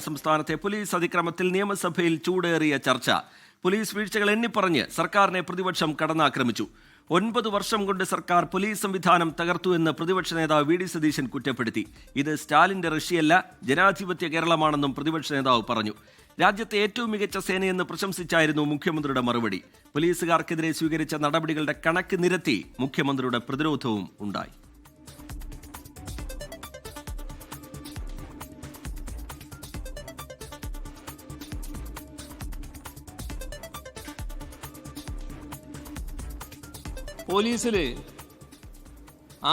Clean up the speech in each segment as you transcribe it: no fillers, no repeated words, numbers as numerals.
സംസ്ഥാനത്തെ പോലീസ് അതിക്രമത്തിൽ നിയമസഭയിൽ ചൂടേറിയ ചർച്ച. പോലീസ് വീഴ്ചകൾ എണ്ണിപ്പറഞ്ഞ് സർക്കാരിനെ പ്രതിപക്ഷം കടന്നാക്രമിച്ചു. 9 വർഷം കൊണ്ട് സർക്കാർ പോലീസ് സംവിധാനം തകർത്തു എന്ന് പ്രതിപക്ഷ നേതാവ് വി ഡി സതീശൻ കുറ്റപ്പെടുത്തി. ഇത് സ്റ്റാലിന്റെ റഷ്യയല്ല, ജനാധിപത്യ കേരളമാണെന്നും പ്രതിപക്ഷ നേതാവ് പറഞ്ഞു. രാജ്യത്തെ ഏറ്റവും മികച്ച സേനയെന്ന് പ്രശംസിച്ചായിരുന്നു മുഖ്യമന്ത്രിയുടെ മറുപടി. പോലീസുകാർക്കെതിരെ സ്വീകരിച്ച നടപടികളുടെ കണക്ക് നിരത്തി മുഖ്യമന്ത്രിയുടെ പ്രതിരോധവും ഉണ്ടായി. പോലീസിൽ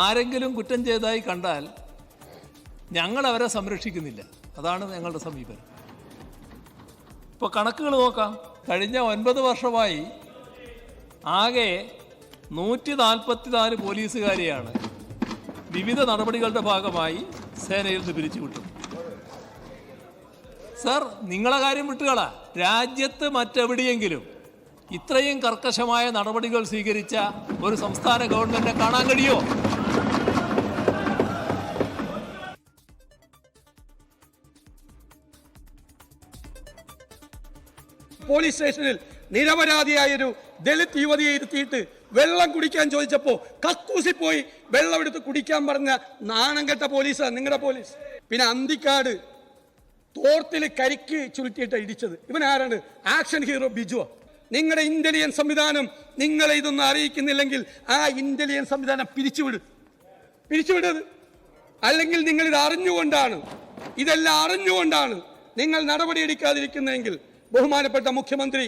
ആരെങ്കിലും കുറ്റം ചെയ്തതായി കണ്ടാൽ ഞങ്ങൾ അവരെ സംരക്ഷിക്കുന്നില്ല. അതാണ് ഞങ്ങളുടെ സമീപനം. ഇപ്പോൾ കണക്കുകൾ നോക്കാം. കഴിഞ്ഞ 9 വർഷമായി ആകെ 144 പോലീസുകാരെയാണ് വിവിധ നടപടികളുടെ ഭാഗമായി സേനയിൽ നിന്ന് പിരിച്ചുവിട്ടത്. സർ, നിങ്ങളെ കാര്യം വിട്ടുകളാ, രാജ്യത്ത് മറ്റെവിടെയെങ്കിലും ഇത്രയും കർക്കശമായ നടപടികൾ സ്വീകരിച്ച ഒരു സംസ്ഥാന ഗവൺമെന്റിനെ കാണാൻ കഴിയുമോ? പോലീസ് സ്റ്റേഷനിൽ നിരപരാധിയായൊരു ദളിത് യുവതിയെ ഇരുത്തിയിട്ട് വെള്ളം കുടിക്കാൻ ചോദിച്ചപ്പോൾ കക്കൂസി പോയി വെള്ളം എടുത്ത് കുടിക്കാൻ പറഞ്ഞ നാണം കെട്ട പോലീസാണ് നിങ്ങളുടെ പോലീസ്. പിന്നെ അന്തിക്കാട് തോർത്തിൽ കരിക്ക് ചുരുട്ടിയിട്ട് ഇടിച്ചത് ഇവനാരാണ്? Action hero ബിജുവോ? നിങ്ങളുടെ ഇന്റലിജൻസ് സംവിധാനം നിങ്ങളെ ഇതൊന്നും അറിയിക്കുന്നില്ലെങ്കിൽ ആ ഇന്റലിജൻസ് സംവിധാനം പിരിച്ചുവിടത്. അല്ലെങ്കിൽ നിങ്ങൾ ഇത് അറിഞ്ഞുകൊണ്ടാണ്, ഇതെല്ലാം അറിഞ്ഞുകൊണ്ടാണ് നിങ്ങൾ നടപടിയെടുക്കാതിരിക്കുന്നതെങ്കിൽ ബഹുമാനപ്പെട്ട മുഖ്യമന്ത്രി,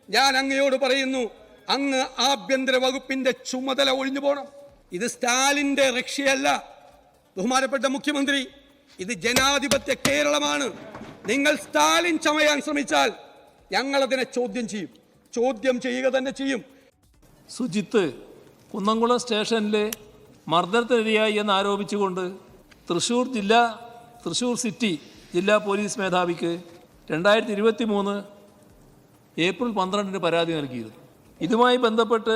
ഞാൻ അങ്ങയോട് പറയുന്നു, അങ്ങ് ആഭ്യന്തര വകുപ്പിന്റെ ചുമതല ഒഴിഞ്ഞു പോകണം. ഇത് സ്റ്റാലിന്റെ റഷ്യയല്ല ബഹുമാനപ്പെട്ട മുഖ്യമന്ത്രി, ഇത് ജനാധിപത്യ കേരളമാണ്. നിങ്ങൾ സ്റ്റാലിൻ ചമയാൻ ശ്രമിച്ചാൽ ഞങ്ങൾ അതിനെ ചോദ്യം ചെയ്യുക തന്നെ ചെയ്യും. സുജിത്ത് കുന്നംകുളം സ്റ്റേഷനിൽ മർദ്ദനത്തിനിരയായി എന്നാരോപിച്ചുകൊണ്ട് തൃശ്ശൂർ സിറ്റി ജില്ലാ പോലീസ് മേധാവിക്ക് 2023 ഏപ്രിൽ 12 പരാതി നൽകിയിരുന്നു. ഇതുമായി ബന്ധപ്പെട്ട്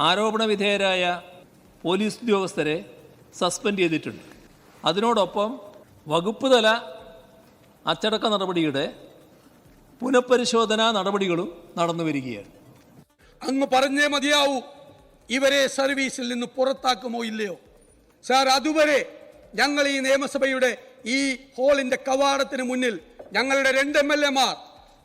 ആരോപണ വിധേയരായ പോലീസ് ഉദ്യോഗസ്ഥരെ സസ്പെൻഡ് ചെയ്തിട്ടുണ്ട്. അതിനോടൊപ്പം വകുപ്പ് തല അച്ചടക്ക നടപടിയുടെ പുനഃപരിശോധനാ നടപടികളും നടന്നു വരികയാണ്. അങ്ങ് പറഞ്ഞേ മതിയാവൂ, ഇവരെ സർവീസിൽ നിന്ന് പുറത്താക്കുമോ ഇല്ലയോ? സാർ, അതുവരെ ഞങ്ങൾ ഈ നിയമസഭയുടെ ഈ ഹാളിന്റെ കവാടത്തിന് മുന്നിൽ ഞങ്ങളുടെ 2 MLA-മാർ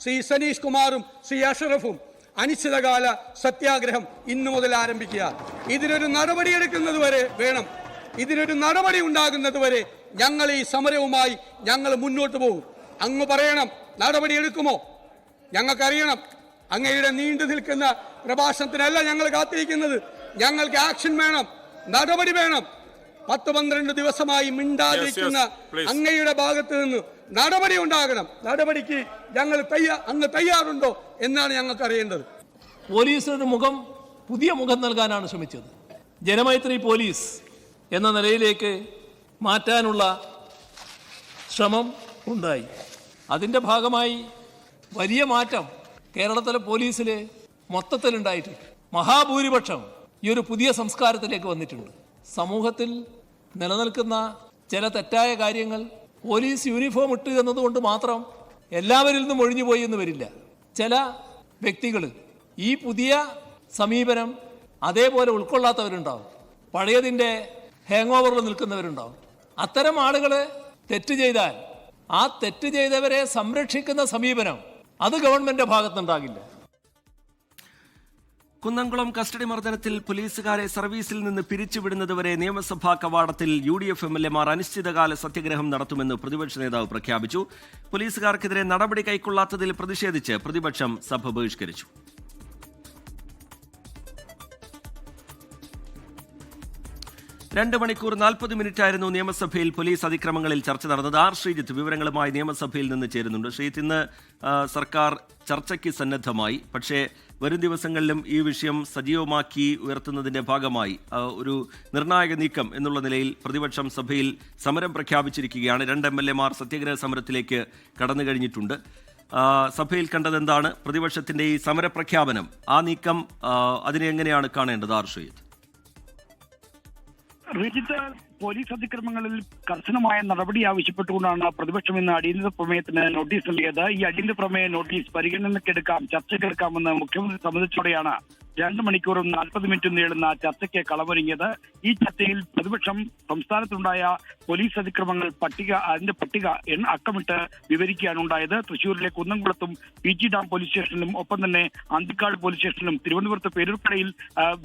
ശ്രീ സനീഷ് കുമാറും ശ്രീ അഷറഫും അനിശ്ചിതകാല സത്യാഗ്രഹം ഇന്നു മുതൽ ആരംഭിക്കുക. ഇതിനൊരു നടപടി എടുക്കുന്നത് വരെ വേണം. ഇതിനൊരു നടപടി ഉണ്ടാകുന്നത് വരെ ഞങ്ങൾ ഈ സമരവുമായി ഞങ്ങൾ മുന്നോട്ട് പോകും. അങ്ങ് പറയണം, നടപടി എടുക്കുമോ? ഞങ്ങൾക്കറിയണം. അങ്ങയുടെ നീണ്ടു നിൽക്കുന്ന പ്രഭാഷണത്തിനല്ല ഞങ്ങൾ കാത്തിരിക്കുന്നത്. ഞങ്ങൾക്ക് ആക്ഷൻ വേണം, നടപടി വേണം. 10-12 ദിവസമായി മിണ്ടാതിരിക്കുന്ന അങ്ങയുടെ ഭാഗത്ത് നിന്ന് നടപടി ഉണ്ടാകണം. നടപടിക്ക് അങ്ങ് തയ്യാറുണ്ടോ എന്നാണ് ഞങ്ങൾക്ക് അറിയേണ്ടത്. പോലീസിനൊരു പുതിയ മുഖം നൽകാനാണ് ശ്രമിച്ചത്. ജനമൈത്രി പോലീസ് എന്ന നിലയിലേക്ക് മാറ്റാനുള്ള ശ്രമം ഉണ്ടായി. അതിൻ്റെ ഭാഗമായി വലിയ മാറ്റം കേരളത്തിലെ പോലീസിൽ മൊത്തത്തിലുണ്ടായിട്ടുണ്ട്. മഹാഭൂരിപക്ഷം ഈ ഒരു പുതിയ സംസ്കാരത്തിലേക്ക് വന്നിട്ടുണ്ട്. സമൂഹത്തിൽ നിലനിൽക്കുന്ന ചില തെറ്റായ കാര്യങ്ങൾ പോലീസ് യൂണിഫോം ഇട്ട് എന്നതുകൊണ്ട് മാത്രം എല്ലാവരിൽ നിന്നും ഒഴിഞ്ഞുപോയി എന്ന് വരില്ല. ചില വ്യക്തികൾ ഈ പുതിയ സമീപനം അതേപോലെ ഉൾക്കൊള്ളാത്തവരുണ്ടാവും, പഴയതിൻ്റെ ഹാങ് ഓവറിൽ നിൽക്കുന്നവരുണ്ടാവും. അത്തരം ആളുകൾ തെറ്റ് ചെയ്താൽ ആ തെറ്റ് ചെയ്തവരെ സംരക്ഷിക്കുന്ന സമീപനം അത് ഗവൺമെന്റിന്റെ ഭാഗത്തുനിന്നുണ്ടാകില്ല. കുന്നംകുളം കസ്റ്റഡി മർദ്ദനത്തിൽ പോലീസുകാരെ സർവീസിൽ നിന്ന് പിരിച്ചുവിടുന്നതുവരെ നിയമസഭാ കവാടത്തിൽ UDF MLA-മാർ അനിശ്ചിതകാല സത്യാഗ്രഹം നടത്തുമെന്ന് പ്രതിപക്ഷ നേതാവ് പ്രഖ്യാപിച്ചു. പോലീസുകാർക്കെതിരെ നടപടി കൈക്കൊള്ളാത്തതിൽ പ്രതിഷേധിച്ച് പ്രതിപക്ഷം സഭ ബഹിഷ്കരിച്ചു. 2 മണിക്കൂർ 40 മിനിറ്റായിരുന്നു നിയമസഭയിൽ പോലീസ് അതിക്രമങ്ങളിൽ ചർച്ച നടന്നത്. ശ്രീജിത്ത് വിവരങ്ങളുമായി നിയമസഭയിൽ നിന്ന് ചേരുന്നുണ്ട്. ശ്രീജിത്ത്, ഇന്ന് സർക്കാർ ചർച്ചയ്ക്ക് സന്നദ്ധമായി. പക്ഷേ വരും ദിവസങ്ങളിലും ഈ വിഷയം സജീവമാക്കി ഉയർത്തുന്നതിൻ്റെ ഭാഗമായി ഒരു നിർണായക നീക്കം എന്നുള്ള നിലയിൽ പ്രതിപക്ഷം സഭയിൽ സമരം പ്രഖ്യാപിച്ചിരിക്കുകയാണ്. 2 MLA-മാർ സത്യാഗ്രഹ സമരത്തിലേക്ക് കടന്നു കഴിഞ്ഞിട്ടുണ്ട്. സഭയിൽ കണ്ടതെന്താണ്? പ്രതിപക്ഷത്തിൻ്റെ ഈ സമരപ്രഖ്യാപനം, ആ നീക്കം, അതിനെ എങ്ങനെയാണ് കാണേണ്ടത്? ശ്രീജിത്ത്, റിജിത്ത്, പോലീസ് അതിക്രമങ്ങളിൽ കർശനമായ നടപടി ആവശ്യപ്പെട്ടുകൊണ്ടാണ് പ്രതിപക്ഷം ഇന്ന് അടിയന്തര പ്രമേയത്തിന് നോട്ടീസ് നൽകിയത്. ഈ അടിയന്തര പ്രമേയ നോട്ടീസ് പരിഗണനയ്ക്കെടുക്കാം, ചർച്ചയ്ക്കെടുക്കാമെന്ന് മുഖ്യമന്ത്രി സമ്മതിച്ചോടെയാണ് 2 മണിക്കൂറും 40 മിനിറ്റും നീളുന്ന ചർച്ചയ്ക്ക് കളമൊരുങ്ങിയത്. ഈ ചർച്ചയിൽ പ്രതിപക്ഷം സംസ്ഥാനത്തുണ്ടായ പോലീസ് അതിക്രമങ്ങൾ അതിന്റെ പട്ടിക അക്കമിട്ട് വിവരിക്കുകയാണ് ഉണ്ടായത്. തൃശ്ശൂരിലെ കുന്നംകുളത്തും PG ഡാം പോലീസ് സ്റ്റേഷനിലും ഒപ്പം തന്നെ അന്തിക്കാട് പോലീസ് സ്റ്റേഷനിലും തിരുവനന്തപുരത്ത് പേരൂർക്കടയിൽ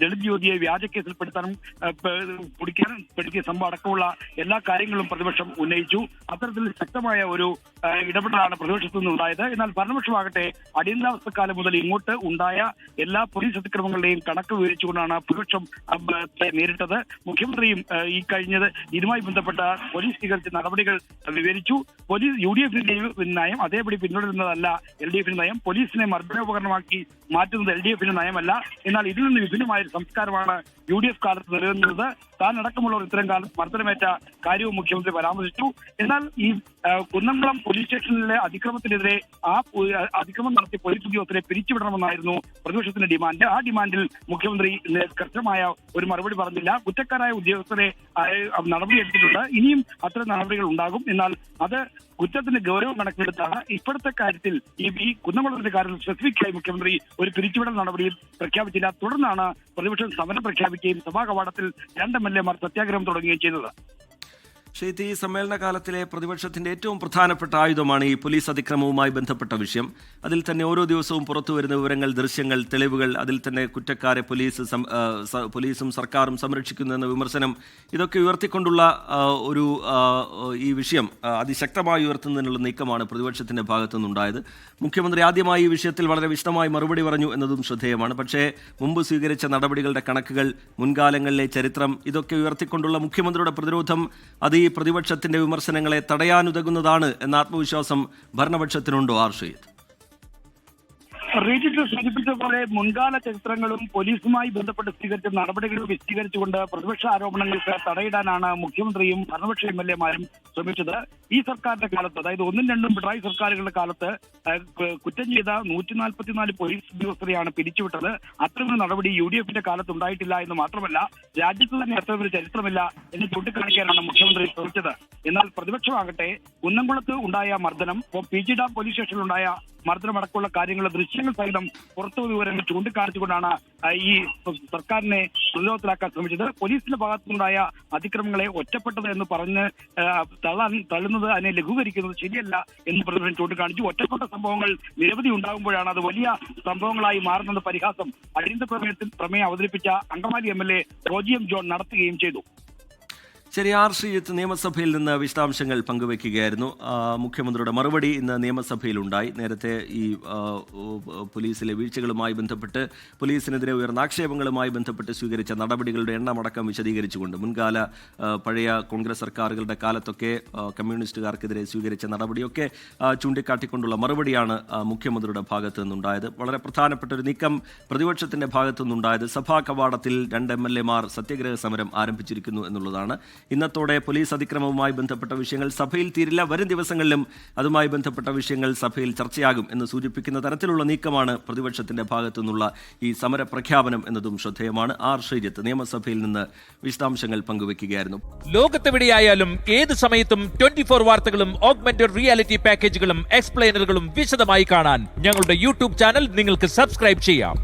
ദളിത് യുവതിയെ വ്യാജ കേസിൽ പെടുത്തിയ സംഭവം അടക്കമുള്ള എല്ലാ കാര്യങ്ങളും പ്രതിപക്ഷം ഉന്നയിച്ചു. അത്തരത്തിൽ ശക്തമായ ഒരു ഇടപെടലാണ് പ്രതിപക്ഷത്തു നിന്നുണ്ടായത്. എന്നാൽ ഭരണപക്ഷമാകട്ടെ അടിയന്തരാവസ്ഥക്കാലം മുതൽ ഇങ്ങോട്ട് ഉണ്ടായ എല്ലാ പോലീസ് അതിക്രമങ്ങളുടെയും കണക്ക് വിവരിച്ചുകൊണ്ടാണ് പ്രതിപക്ഷം നേരിട്ടത്. മുഖ്യമന്ത്രിയും ഈ കഴിഞ്ഞത് ഇതുമായി ബന്ധപ്പെട്ട പോലീസ് സ്വീകരിച്ച നടപടികൾ വിവരിച്ചു. പോലീസ് UDF-ന്റെ നയം അതേപടി പിന്തുടരുന്നതല്ല LDF-ന്റെ നയം. പോലീസിനെ മർദ്ദനോപകരണമാക്കി മാറ്റുന്നത് LDF-ന്റെ നയമല്ല. എന്നാൽ ഇതിൽ നിന്ന് വിഭിന്നമായ ഒരു സംസ്കാരമാണ് UDF കാലത്ത് നിലനിന്നത്. താൻ അടക്കമുള്ളവർ ഇത്തരം കാലത്ത് മർദ്ദനമേറ്റ കാര്യവും മുഖ്യമന്ത്രി പരാമർശിച്ചു. എന്നാൽ ഈ കുന്നംകുളം പോലീസ് സ്റ്റേഷനിലെ അതിക്രമത്തിനെതിരെ അതിക്രമം നടത്തിയ പോലീസ് ഉദ്യോഗസ്ഥരെ പിരിച്ചുവിടണമെന്നായിരുന്നു പ്രതിപക്ഷത്തിന്റെ ഡിമാൻഡ്. ആ ഡിമാൻഡിൽ മുഖ്യമന്ത്രി കൃത്യമായ ഒരു മറുപടി പറഞ്ഞില്ല. കുറ്റക്കാരായ ഉദ്യോഗസ്ഥരെ നടപടിയെടുത്തിട്ടുണ്ട്. ഇനിയും അത്തരം നടപടികൾ ഉണ്ടാകും. എന്നാൽ അത് കുറ്റത്തിന്റെ ഗൗരവം കണക്കിലെടുത്താണ്. ഇപ്പോഴത്തെ കാര്യത്തിൽ ഈ കുന്നംകുളത്തിന്റെ കാര്യത്തിൽ സ്പെസിഫിക്കായി മുഖ്യമന്ത്രി ഒരു പിരിച്ചുവിടൽ നടപടിയിൽ പ്രഖ്യാപിച്ചില്ല. തുടർന്നാണ് പ്രതിപക്ഷം സമരം പ്രഖ്യാപിക്കുകയും സഭാ കവാടത്തിൽ 2 MLA-മാർ സത്യാഗ്രഹം തുടങ്ങുകയും ചെയ്തത്. ഷെയ്ത്ത്, ഈ സമ്മേളന കാലത്തിലെ പ്രതിപക്ഷത്തിന്റെ ഏറ്റവും പ്രധാനപ്പെട്ട ആയുധമാണ് ഈ പോലീസ് അതിക്രമവുമായി ബന്ധപ്പെട്ട വിഷയം. അതിൽ തന്നെ ഓരോ ദിവസവും പുറത്തു വരുന്ന വിവരങ്ങൾ, ദൃശ്യങ്ങൾ, തെളിവുകൾ, അതിൽ തന്നെ കുറ്റക്കാരെ പോലീസും സർക്കാരും സംരക്ഷിക്കുന്നു എന്ന വിമർശനം, ഇതൊക്കെ ഉയർത്തിക്കൊണ്ടുള്ള ഈ വിഷയം അതിശക്തമായി ഉയർത്തുന്നതിനുള്ള നീക്കമാണ് പ്രതിപക്ഷത്തിന്റെ ഭാഗത്തു നിന്നുണ്ടായത്. മുഖ്യമന്ത്രി ആദ്യമായി ഈ വിഷയത്തിൽ വളരെ വിശദമായി മറുപടി പറഞ്ഞു എന്നതും ശ്രദ്ധേയമാണ്. പക്ഷേ മുമ്പ് സ്വീകരിച്ച നടപടികളുടെ കണക്കുകൾ, മുൻകാലങ്ങളിലെ ചരിത്രം, ഇതൊക്കെ ഉയർത്തിക്കൊണ്ടുള്ള മുഖ്യമന്ത്രിയുടെ പ്രതിരോധം അത് ഈ പ്രതിപക്ഷത്തിന്റെ വിമർശനങ്ങളെ തടയാനുതകുന്നതാണ് എന്ന ആത്മവിശ്വാസം ഭരണപക്ഷത്തിനുണ്ടോ? ആർഷീദ്, റീജിത്ത് സൂചിപ്പിച്ച പോലെ മുൻകാല ചരിത്രങ്ങളും പോലീസുമായി ബന്ധപ്പെട്ട് സ്വീകരിച്ച നടപടികളും വിശദീകരിച്ചുകൊണ്ട് പ്രതിപക്ഷ ആരോപണങ്ങൾക്ക് തടയിടാനാണ് മുഖ്യമന്ത്രിയും ഭരണപക്ഷ MLA-മാരും ശ്രമിച്ചത്. ഈ സർക്കാരിന്റെ കാലത്ത്, അതായത് 1ഉം 2ഉം പിണറായി സർക്കാരുകളുടെ കാലത്ത് കുറ്റം ചെയ്ത 144 പോലീസ് ഉദ്യോഗസ്ഥരെയാണ് പിരിച്ചുവിട്ടത്. അത്തരമൊരു നടപടി UDF-ന്റെ കാലത്ത് ഉണ്ടായിട്ടില്ല എന്ന് മാത്രമല്ല രാജ്യത്ത് തന്നെ അത്തരമൊരു ചരിത്രമില്ല എന്ന് ചൂണ്ടിക്കാണിക്കാനാണ് മുഖ്യമന്ത്രി ശ്രമിച്ചത്. എന്നാൽ പ്രതിപക്ഷമാകട്ടെ കുന്നംകുളത്ത് ഉണ്ടായ മർദ്ദനം, PG ഡാം പോലീസ് സ്റ്റേഷനിലുണ്ടായ മർദ്ദനമടക്കമുള്ള കാര്യങ്ങളുടെ ദൃശ്യങ്ങൾ സഹിതം പുറത്തു വിവരങ്ങൾ ചൂണ്ടിക്കാണിച്ചുകൊണ്ടാണ് ഈ സർക്കാരിനെ പ്രതിരോധത്തിലാക്കാൻ ശ്രമിച്ചത്. പോലീസിന്റെ ഭാഗത്തുനിന്നുണ്ടായ അതിക്രമങ്ങളെ ഒറ്റപ്പെട്ടത് എന്ന് പറഞ്ഞ് തള്ളുന്നത്, അതിനെ ലഘൂകരിക്കുന്നത് ശരിയല്ല എന്ന് പ്രതിപക്ഷം ചൂണ്ടിക്കാണിച്ചു. ഒറ്റപ്പെട്ട സംഭവങ്ങൾ നിരവധി ഉണ്ടാകുമ്പോഴാണ് അത് വലിയ സംഭവങ്ങളായി മാറുന്നത് പരിഹാസം അടിയന്തര പ്രമേയം അവതരിപ്പിച്ച Angamaly MLA Roji M. John നടത്തുകയും ചെയ്തു. ശരി, ശ്രീജിത്ത് നിയമസഭയിൽ നിന്ന് വിശദാംശങ്ങൾ പങ്കുവയ്ക്കുകയായിരുന്നു. മുഖ്യമന്ത്രിയുടെ മറുപടി ഇന്ന് നിയമസഭയിലുണ്ടായി. നേരത്തെ ഈ പോലീസിലെ വീഴ്ചകളുമായി ബന്ധപ്പെട്ട്, പോലീസിനെതിരെ ഉയർന്ന ആക്ഷേപങ്ങളുമായി ബന്ധപ്പെട്ട് സ്വീകരിച്ച നടപടികളുടെ എണ്ണമടക്കം വിശദീകരിച്ചുകൊണ്ട് മുൻകാല പഴയ കോൺഗ്രസ് സർക്കാരുകളുടെ കാലത്തൊക്കെ കമ്മ്യൂണിസ്റ്റുകാർക്കെതിരെ സ്വീകരിച്ച നടപടിയൊക്കെ ചൂണ്ടിക്കാട്ടിക്കൊണ്ടുള്ള മറുപടിയാണ് മുഖ്യമന്ത്രിയുടെ ഭാഗത്തു നിന്നുണ്ടായത്. വളരെ പ്രധാനപ്പെട്ട ഒരു നീക്കം പ്രതിപക്ഷത്തിന്റെ ഭാഗത്തു നിന്നുണ്ടായത് സഭാ കവാടത്തിൽ 2 MLA-മാർ സത്യാഗ്രഹ സമരം ആരംഭിച്ചിരിക്കുന്നു എന്നുള്ളതാണ്. ഇന്നത്തോടെ പോലീസ് അതിക്രമവുമായി ബന്ധപ്പെട്ട വിഷയങ്ങൾ സഭയിൽ തീരില്ല. വരും ദിവസങ്ങളിലും അതുമായി ബന്ധപ്പെട്ട വിഷയങ്ങൾ സഭയിൽ ചർച്ചയാകും എന്ന് സൂചിപ്പിക്കുന്ന തരത്തിലുള്ള നീക്കമാണ് പ്രതിപക്ഷത്തിന്റെ ഭാഗത്തു നിന്നുള്ള ഈ സമര പ്രഖ്യാപനം എന്നതും ശ്രദ്ധേയമാണ്. ശ്രീജിത്ത് നിയമസഭയിൽ നിന്ന് വിശദാംശങ്ങൾ പങ്കുവയ്ക്കുകയായിരുന്നു. ലോകത്തെവിടെയായാലും ഏത് സമയത്തും 24 വാർത്തകളും ഓഗ്മെന്റഡ് റിയാലിറ്റി പാക്കേജുകളും എക്സ്പ്ലെയിനറുകളും വിശദമായി കാണാൻ ഞങ്ങളുടെ YouTube ചാനൽ നിങ്ങൾക്ക് സബ്സ്ക്രൈബ് ചെയ്യാം.